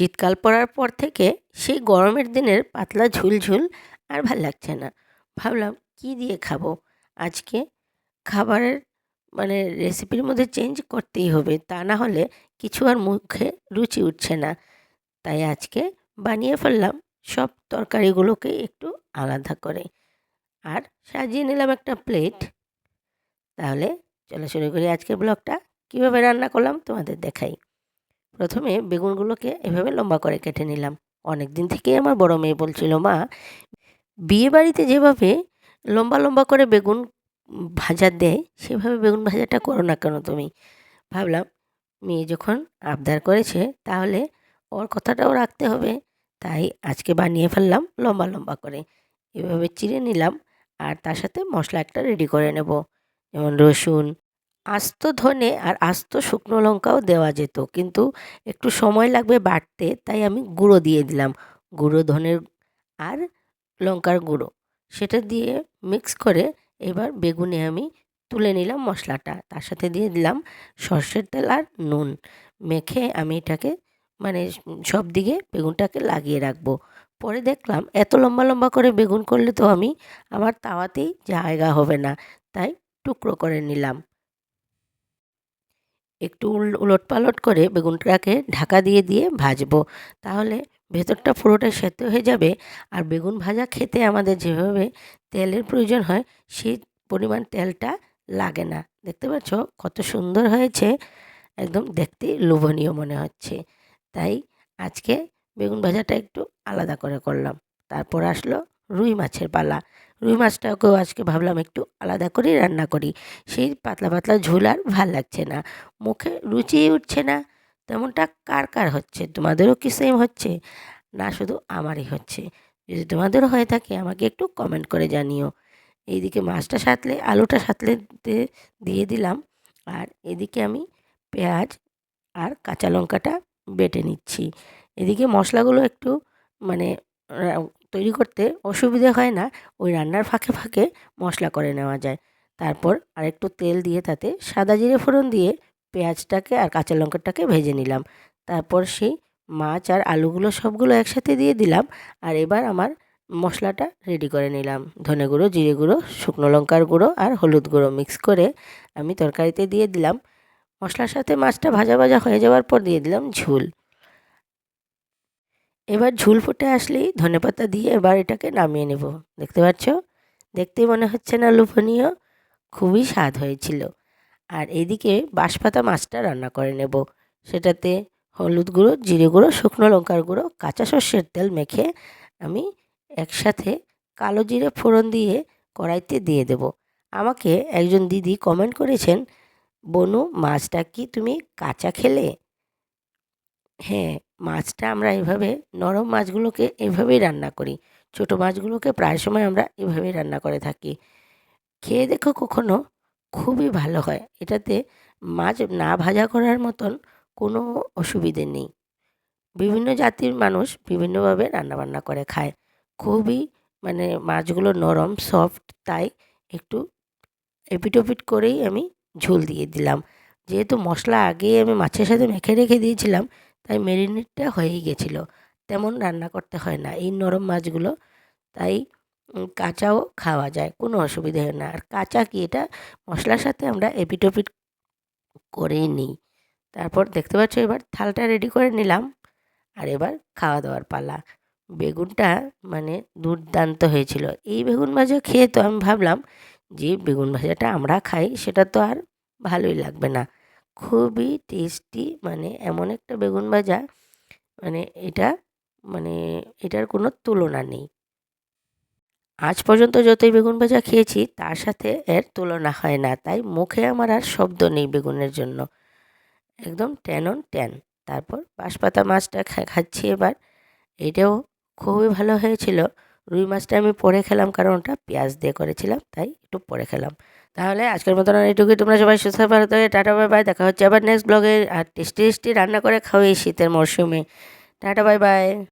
শীতকাল পড়ার পর থেকে সেই গরমের দিনের পাতলা ঝুল আর ভাল লাগছে না। ভাবলাম কী দিয়ে খাবো? আজকে খাবারের রেসিপির মধ্যে চেঞ্জ করতেই হবে। তা না হলে কিছু আর মুখে রুচি উঠছে না। তাই আজকে বানিয়ে ফেললাম সব তরকারিগুলোকে একটু আলাদা করে। আর সাজিয়ে নিলাম একটা প্লেট। তাহলে চলো শুরু করি আজকের ব্লগটা। কীভাবে রান্না করলাম তোমাদের দেখাই। প্রথমে বেগুনগুলোকে এভাবে লম্বা করে কেটে নিলাম। অনেক দিন থেকেই আমার বড় মেয়ে বলছিল, মা, বিয়েবাড়িতে যেভাবে লম্বা করে বেগুন ভাজা দেয় সেভাবে বেগুন ভাজাটা করো না কেন তুমি? ভাবলাম মেয়ে যখন আবদার করেছে তাহলে ওর কথাটাও রাখতে হবে। তাই আজকে বানিয়ে ফেললাম লম্বা করে। এভাবে চিড়ে নিলাম আর তার সাথে মশলা একটা রেডি করে নেব। যেমন রসুন, আস্ত ধনে আর আস্ত শুকনো লঙ্কাও দেওয়া যেত, কিন্তু একটু সময় লাগবে বাটতে, তাই আমি গুঁড়ো দিয়ে দিলাম। গুঁড়ো ধনের আর লঙ্কার গুঁড়ো সেটা দিয়ে মিক্স করে এবার বেগুনে আমি তুলে নিলাম মশলাটা। তার সাথে দিয়ে দিলাম সর্ষের তেল আর নুন। মেখে আমি এটাকে সব দিকে বেগুনটাকে লাগিয়ে রাখবো। পরে দেখলাম এত লম্বা করে বেগুন করলে তো আমার তাওয়াতেই জায়গা হবে না, তাই টুকরো করে নিলাম। একটু উলটপালট করে বেগুনটাকে ঢাকা দিয়ে ভাজবো। তাহলে ভেতরটা পুরোটাই সেদ্ধ হয়ে যাবে। আর বেগুন ভাজা খেতে আমাদের যেভাবে তেলের প্রয়োজন হয় সেই পরিমাণ তেলটা লাগে না। দেখতে পাচ্ছ কত সুন্দর হয়েছে, একদম দেখতে লোভনীয় মনে হচ্ছে। তাই আজকে বেগুন ভাজাটা একটু আলাদা করে করলাম। তারপর আসলো রুই মাছের পালা। রুই মাছটাকেও আজকে ভাবলাম একটু আলাদা করেই রান্না করি। সেই পাতলা ঝোল আর ভাল লাগছে না, মুখে রুচিই উঠছে না। তেমনটা কার হচ্ছে? তোমাদেরও কি সেম হচ্ছে, না শুধু আমারই হচ্ছে? যদি তোমাদেরও হয়ে থাকে আমাকে একটু কমেন্ট করে জানিও। এইদিকে মাছটা সাঁতলে আলুটা সাঁতলে দিয়ে দিলাম। আর এদিকে আমি পেঁয়াজ আর কাঁচা লঙ্কাটা বেটে নিচ্ছি। এদিকে মশলাগুলো একটু মানে রা তৈরি করতে অসুবিধে হয় না, ওই রান্নার ফাঁকে মশলা করে নেওয়া যায়। তারপর আরেকটু তেল দিয়ে তাতে সাদা জিরে ফোড়ন দিয়ে পেঁয়াজটাকে আর কাঁচা লঙ্কাটাকে ভেজে নিলাম। তারপর সেই মাছ আর আলুগুলো সবগুলো একসাথে দিয়ে দিলাম। আর এবার আমার মশলাটা রেডি করে নিলাম। ধনে গুঁড়ো, জিরে গুঁড়ো, শুকনো লঙ্কার গুঁড়ো আর হলুদ গুঁড়ো মিক্স করে আমি তরকারিতে দিয়ে দিলাম। মশলার সাথে মাছটা ভাজা হয়ে যাওয়ার পর দিয়ে দিলাম ঝোল। এবার ঝোল ফুটে আসলেই ধনেপাতা দিয়ে এবার এটাকে নামিয়ে নেব। দেখতে পাচ্ছ, দেখতেই মনে হচ্ছে না লোভনীয়? খুবই স্বাদ হয়েছিল। আর এদিকে বাঁশপাতা মাছটা রান্না করে নেব। সেটাতে হলুদ গুঁড়ো, জিরে গুঁড়ো, শুকনো লঙ্কার গুঁড়ো, কাঁচা সর্ষের তেল মেখে আমি একসাথে কালো জিরে ফোড়ন দিয়ে কড়াইতে দিয়ে দেব। আমাকে একজন দিদি কমেন্ট করেছেন, বনু, মাছটা কি তুমি কাঁচা খেলে? হ্যাঁ, মাছটা আমরা এভাবে, নরম মাছগুলোকে এভাবেই রান্না করি। ছোটো মাছগুলোকে প্রায় সময় আমরা এভাবেই রান্না করে থাকি। খেয়ে দেখো কখনো, খুবই ভালো হয়। এটাতে মাছ না ভাজা করার মতন কোনো অসুবিধে নেই। বিভিন্ন জাতির মানুষ বিভিন্নভাবে রান্নাবান্না করে খায়। খুবই মাছগুলো নরম, সফট, তাই একটু এপিট-ওপিট করেই আমি ঝোল দিয়ে দিলাম। যেহেতু মশলা আগেই আমি মাছের সাথে মেখে রেখে দিয়েছিলাম, তাই মেরিনেটটা হয়েই গেছিলো। তেমন রান্না করতে হয় না এই নরম মাছগুলো। তাই কাঁচাও খাওয়া যায়, কোনো অসুবিধে হয় না। আর কাঁচা কি, এটা মশলার সাথে আমরা এপিট-ওপিট করেই নিই। তারপর দেখতে পাচ্ছ এবার থালটা রেডি করে নিলাম। আর এবার খাওয়া দাওয়ার পালা। বেগুনটা দুর্দান্ত হয়েছিল। এই বেগুন ভাজা খেয়ে তো আমি ভাবলাম যে বেগুন ভাজাটা আমরা খাই সেটা তো আর ভালোই লাগবে না। খুবই টেস্টি, এমন একটা বেগুন ভাজা, মানে এটা মানে এটার কোনো তুলনা নেই। আজ পর্যন্ত যতই বেগুন ভাজা খেয়েছি তার সাথে এর তুলনা হয় না। তাই মুখে আমার আর শব্দ নেই বেগুনের জন্য। একদম 10 on 10। তারপর বাঁশপাতা মাছটা খাচ্ছি এবার। এটাও খুবই ভালো হয়েছিল। রুই মাছটা আমি পরে খেলাম, কারণ ওটা পেঁয়াজ দিয়ে করেছিলাম, তাই একটু পরে খেলাম। তাহলে আজকের মতন এইটুকুই। তোমরা সবাই সুস্থ ভালো থাকো। Tata bye bye. দেখা হচ্ছে আবার নেক্সট ব্লগে। আর টেস্টি রান্না করে খাও এই শীতের মরশুমে। Tata bye bye.